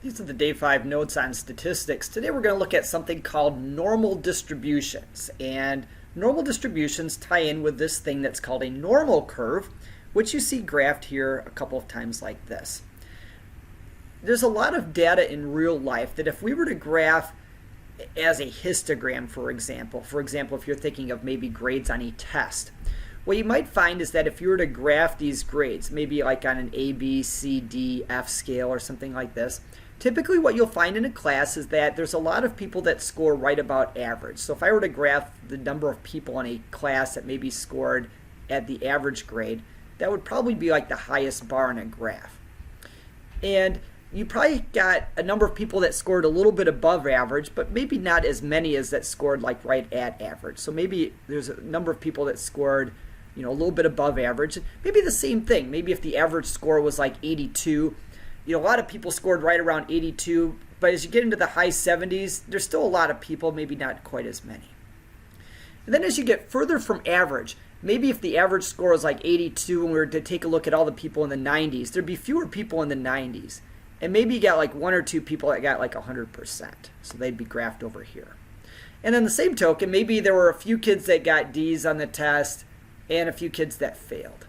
These are the Day 5 notes on statistics. Today we're going to look at something called normal distributions. And normal distributions tie in with this thing that's called a normal curve, which you see graphed here a couple of times like this. There's a lot of data in real life that if we were to graph as a histogram, for example, if you're thinking of maybe grades on a test, what you might find is that if you were to graph these grades, maybe like on an A, B, C, D, F scale or something like this, typically what you'll find in a class is that there's a lot of people that score right about average. So if I were to graph the number of people in a class that maybe scored at the average grade, that would probably be like the highest bar in a graph. And you probably got a number of people that scored a little bit above average, but maybe not as many as that scored like right at average. So maybe there's a number of people that scored a little bit above average. Maybe the same thing. Maybe if the average score was like 82, a lot of people scored right around 82, but as you get into the high 70s, there's still a lot of people, maybe not quite as many. And then as you get further from average, maybe if the average score was like 82 and we were to take a look at all the people in the 90s, there'd be fewer people in the 90s. And maybe you got like one or two people that got like 100%. So they'd be graphed over here. And then the same token, maybe there were a few kids that got D's on the test and a few kids that failed.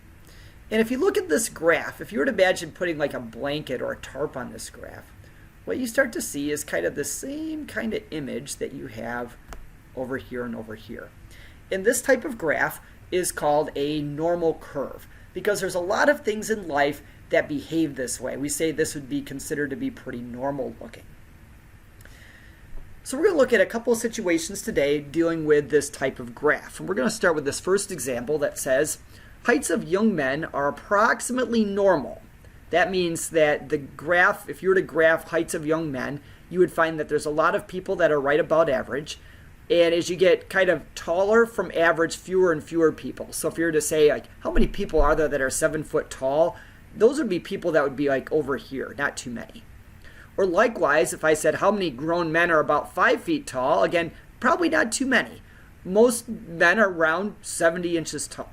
And if you look at this graph, if you were to imagine putting like a blanket or a tarp on this graph, what you start to see is kind of the same kind of image that you have over here and over here. And this type of graph is called a normal curve because there's a lot of things in life that behave this way. We say this would be considered to be pretty normal looking. So we're going to look at a couple of situations today dealing with this type of graph. And we're going to start with this first example that says heights of young men are approximately normal. That means that the graph, if you were to graph heights of young men, you would find that there's a lot of people that are right about average. And as you get kind of taller from average, fewer and fewer people. So if you were to say, like, how many people are there that are 7 foot tall? Those would be people that would be like over here, not too many. Or likewise, if I said how many grown men are about 5 feet tall, again, probably not too many. Most men are around 70 inches tall.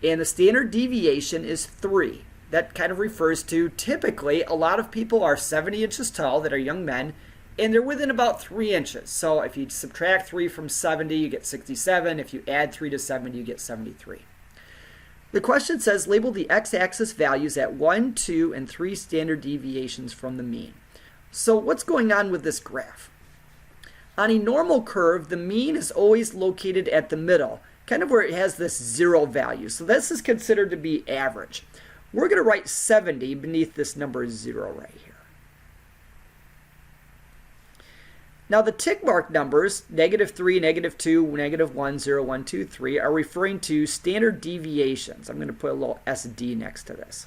And the standard deviation is 3. That kind of refers to typically a lot of people are 70 inches tall that are young men, and they're within about 3 inches. So if you subtract 3 from 70, you get 67. If you add 3 to 70, you get 73. The question says label the x-axis values at 1, 2, and 3 standard deviations from the mean. So what's going on with this graph? On a normal curve, the mean is always located at the middle, kind of where it has this 0 value. So this is considered to be average. We're going to write 70 beneath this number 0 right here. Now the tick mark numbers, -3, -2, -1, 0, 1, 2, 3, are referring to standard deviations. I'm going to put a little SD next to this.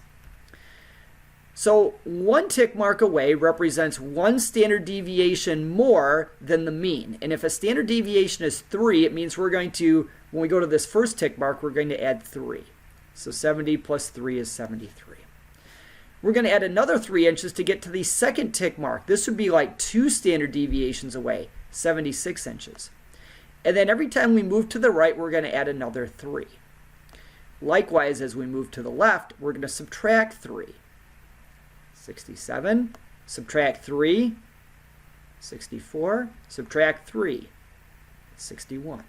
So one tick mark away represents one standard deviation more than the mean. And if a standard deviation is 3, it means we're going to, when we go to this first tick mark, we're going to add 3. So 70 plus 3 is 73. We're going to add another 3 inches to get to the second tick mark. This would be like 2 standard deviations away, 76 inches. And then every time we move to the right, we're going to add another 3. Likewise, as we move to the left, we're going to subtract 3. 67, subtract 3, 64, subtract 3, 61.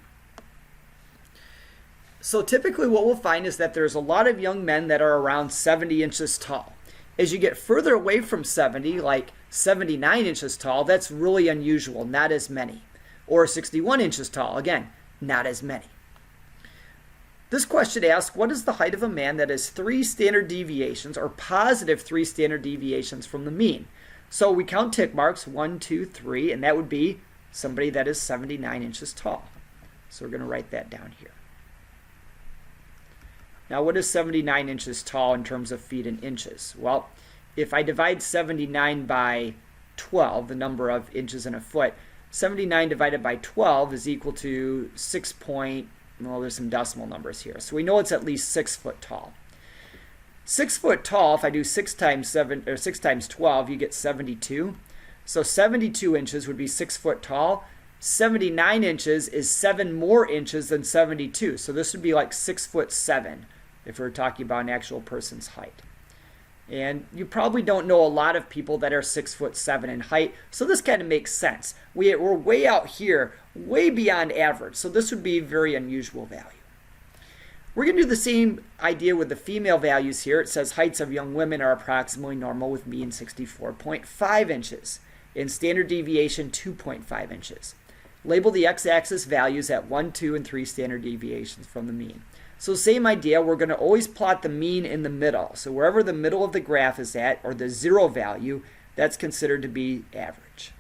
So typically what we'll find is that there's a lot of young men that are around 70 inches tall. As you get further away from 70, like 79 inches tall, that's really unusual, not as many. Or 61 inches tall, again, not as many. This question asks, what is the height of a man that is 3 standard deviations or positive 3 standard deviations from the mean? So we count tick marks, 1, 2, 3, and that would be somebody that is 79 inches tall. So we're going to write that down here. Now what is 79 inches tall in terms of feet and inches? Well, if I divide 79 by 12, the number of inches in a foot, 79 divided by 12 is equal to 6 point, well, there's some decimal numbers here. So we know it's at least 6 foot tall. 6 foot tall, if I do 6 times 7 or 6 times 12, you get 72. So 72 inches would be 6 foot tall. 79 inches is 7 more inches than 72. So this would be like 6'7" if we're talking about an actual person's height. And you probably don't know a lot of people that are 6'7" in height, so this kind of makes sense. We're way out here, way beyond average, so this would be a very unusual value. We're going to do the same idea with the female values here. It says heights of young women are approximately normal with mean 64.5 inches and standard deviation 2.5 inches. Label the x-axis values at 1, 2, and 3 standard deviations from the mean. So same idea, we're going to always plot the mean in the middle. So wherever the middle of the graph is at, or the zero value, that's considered to be average.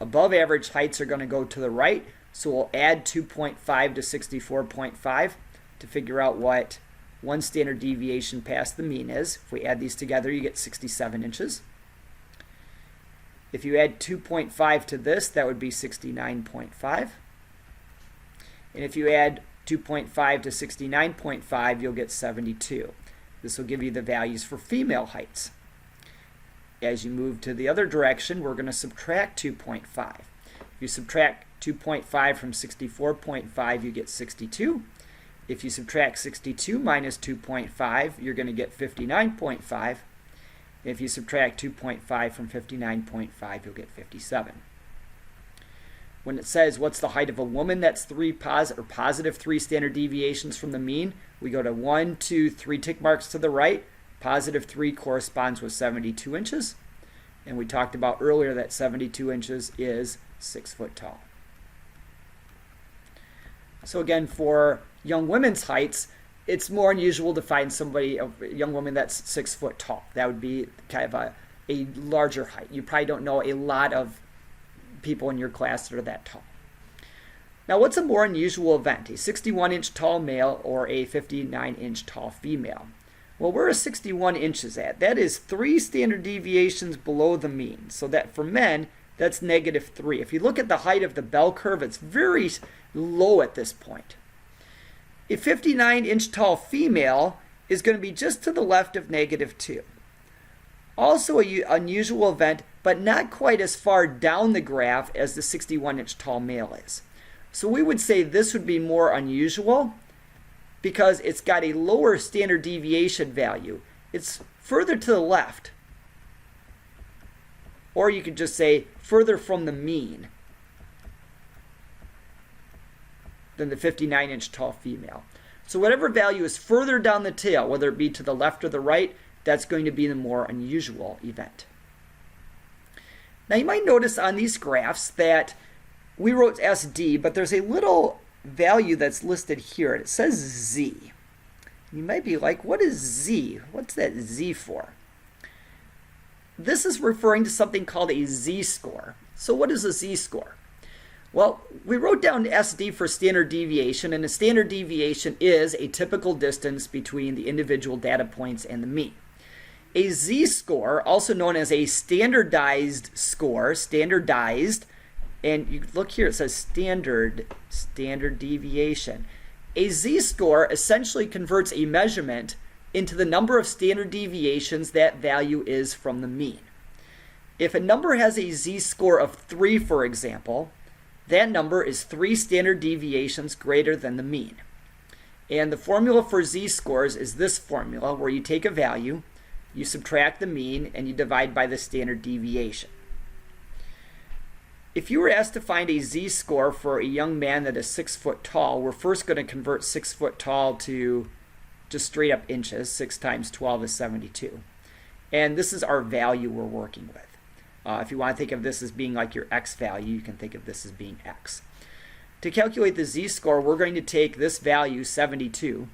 Above average heights are going to go to the right, so we'll add 2.5 to 64.5 to figure out what one standard deviation past the mean is. If we add these together, you get 67 inches. If you add 2.5 to this, that would be 69.5. And if you add 2.5 to 69.5, you'll get 72. This will give you the values for female heights. As you move to the other direction, we're going to subtract 2.5. If you subtract 2.5 from 64.5, you get 62. If you subtract 62 minus 2.5, you're going to get 59.5. If you subtract 2.5 from 59.5, you'll get 57. When it says what's the height of a woman, that's positive 3 standard deviations from the mean. We go to 1, 2, 3 tick marks to the right. Positive 3 corresponds with 72 inches. And we talked about earlier that 72 inches is 6 foot tall. So again, for young women's heights, it's more unusual to find a young woman that's 6 foot tall. That would be kind of a larger height. You probably don't know a lot of people in your class that are that tall. Now, what's a more unusual event? A 61-inch tall male or a 59-inch tall female? Well, where is 61 inches at? That is 3 standard deviations below the mean. So that for men, that's -3. If you look at the height of the bell curve, it's very low at this point. A 59-inch tall female is going to be just to the left of -2. Also an unusual event, but not quite as far down the graph as the 61-inch tall male is. So we would say this would be more unusual because it's got a lower standard deviation value. It's further to the left. Or you could just say further from the mean than the 59-inch tall female. So whatever value is further down the tail, whether it be to the left or the right, that's going to be the more unusual event. Now you might notice on these graphs that we wrote SD, but there's a little value that's listed here. It says Z. You might be like, what is Z? What's that Z for? This is referring to something called a Z-score. So what is a Z-score? Well, we wrote down SD for standard deviation, and a standard deviation is a typical distance between the individual data points and the mean. A Z-score, also known as a standardized score, and you look here, it says standard deviation. A Z-score essentially converts a measurement into the number of standard deviations that value is from the mean. If a number has a Z-score of 3, for example, that number is 3 standard deviations greater than the mean. And the formula for Z-scores is this formula, where you take a value, you subtract the mean, and you divide by the standard deviation. If you were asked to find a Z-score for a young man that is 6 foot tall, we're first going to convert 6 foot tall to just straight up inches. 6 times 12 is 72. And this is our value we're working with. If you want to think of this as being like your X value, you can think of this as being X. To calculate the Z-score, we're going to take this value, 72.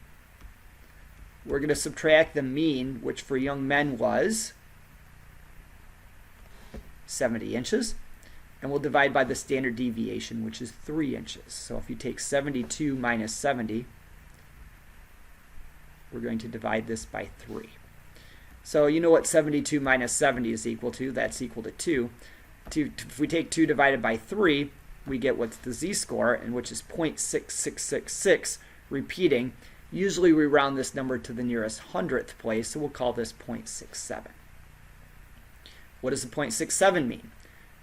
We're going to subtract the mean, which for young men was 70 inches. And we'll divide by the standard deviation, which is 3 inches. So if you take 72 minus 70, we're going to divide this by 3. So you know what 72 minus 70 is equal to. That's equal to 2. If we take 2 divided by 3, we get what's the Z-score, and which is 0.6666, repeating. Usually we round this number to the nearest hundredth place, so we'll call this 0.67. What does the 0.67 mean?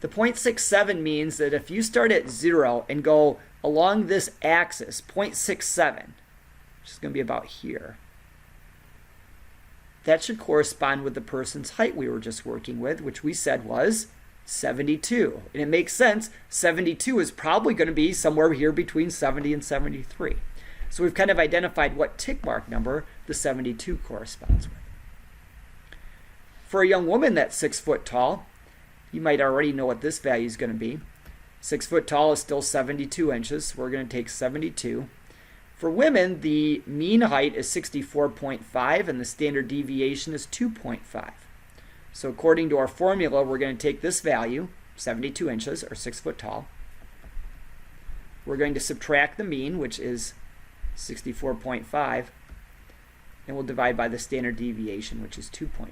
The 0.67 means that if you start at 0 and go along this axis, 0.67, which is going to be about here, that should correspond with the person's height we were just working with, which we said was 72. And it makes sense. 72 is probably going to be somewhere here between 70 and 73. So we've kind of identified what tick mark number the 72 corresponds with. For a young woman that's 6 foot tall, you might already know what this value is going to be. 6 foot tall is still 72 inches. So we're going to take 72. For women, the mean height is 64.5 and the standard deviation is 2.5. So according to our formula, we're going to take this value, 72 inches or 6 foot tall. We're going to subtract the mean, which is 64.5, and we'll divide by the standard deviation, which is 2.5.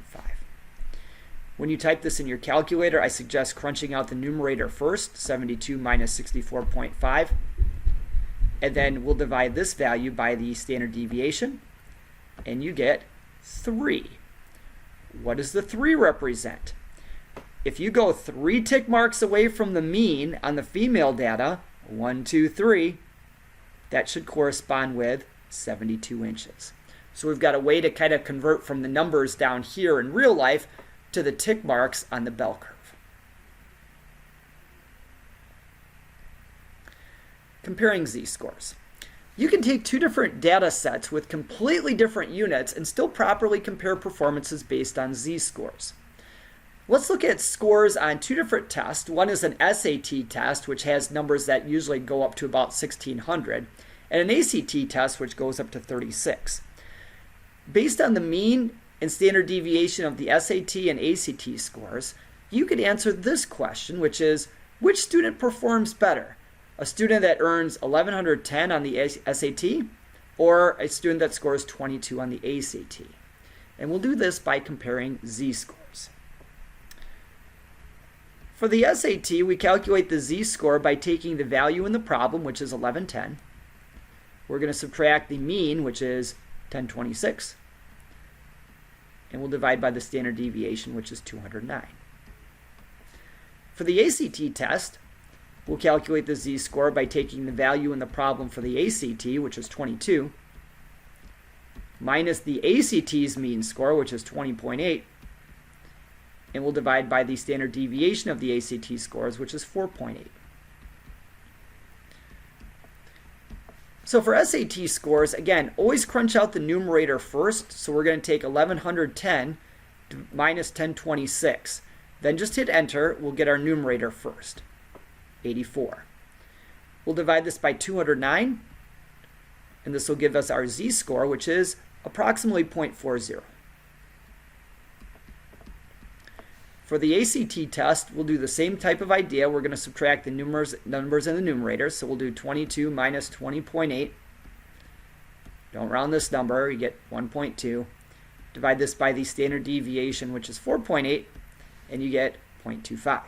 When you type this in your calculator, I suggest crunching out the numerator first, 72 minus 64.5, and then we'll divide this value by the standard deviation, and you get 3. What does the 3 represent? If you go 3 tick marks away from the mean on the female data, 1, 2, 3, that should correspond with 72 inches. So we've got a way to kind of convert from the numbers down here in real life to the tick marks on the bell curve. Comparing z-scores. You can take 2 different data sets with completely different units and still properly compare performances based on z-scores. Let's look at scores on 2 different tests. One is an SAT test, which has numbers that usually go up to about 1,600, and an ACT test, which goes up to 36. Based on the mean and standard deviation of the SAT and ACT scores, you could answer this question, which is, which student performs better? A student that earns 1,110 on the SAT or a student that scores 22 on the ACT? And we'll do this by comparing z-scores. For the SAT, we calculate the z-score by taking the value in the problem, which is 1110. We're going to subtract the mean, which is 1026. And we'll divide by the standard deviation, which is 209. For the ACT test, we'll calculate the z-score by taking the value in the problem for the ACT, which is 22, minus the ACT's mean score, which is 20.8, and we'll divide by the standard deviation of the ACT scores, which is 4.8. So for SAT scores, again, always crunch out the numerator first. So we're going to take 1110 minus 1026. Then just hit enter. We'll get our numerator first, 84. We'll divide this by 209, and this will give us our z-score, which is approximately 0.40. For the ACT test, we'll do the same type of idea. We're going to subtract the numbers in the numerator. So we'll do 22 minus 20.8. Don't round this number. You get 1.2. Divide this by the standard deviation, which is 4.8, and you get 0.25.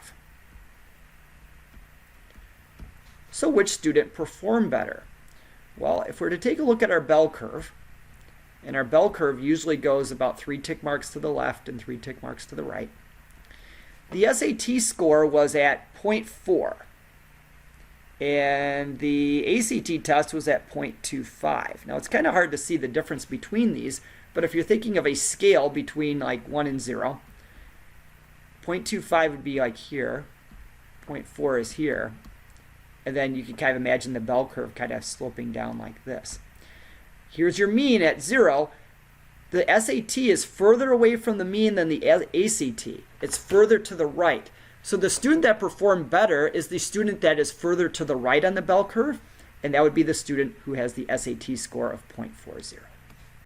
So which student performed better? Well, if we're to take a look at our bell curve, and our bell curve usually goes about 3 tick marks to the left and 3 tick marks to the right. The SAT score was at 0.4, and the ACT test was at 0.25. Now, it's kind of hard to see the difference between these, but if you're thinking of a scale between like 1 and 0, 0.25 would be like here, 0.4 is here, and then you can kind of imagine the bell curve kind of sloping down like this. Here's your mean at 0. The SAT is further away from the mean than the ACT. It's further to the right. So the student that performed better is the student that is further to the right on the bell curve, and that would be the student who has the SAT score of 0.40.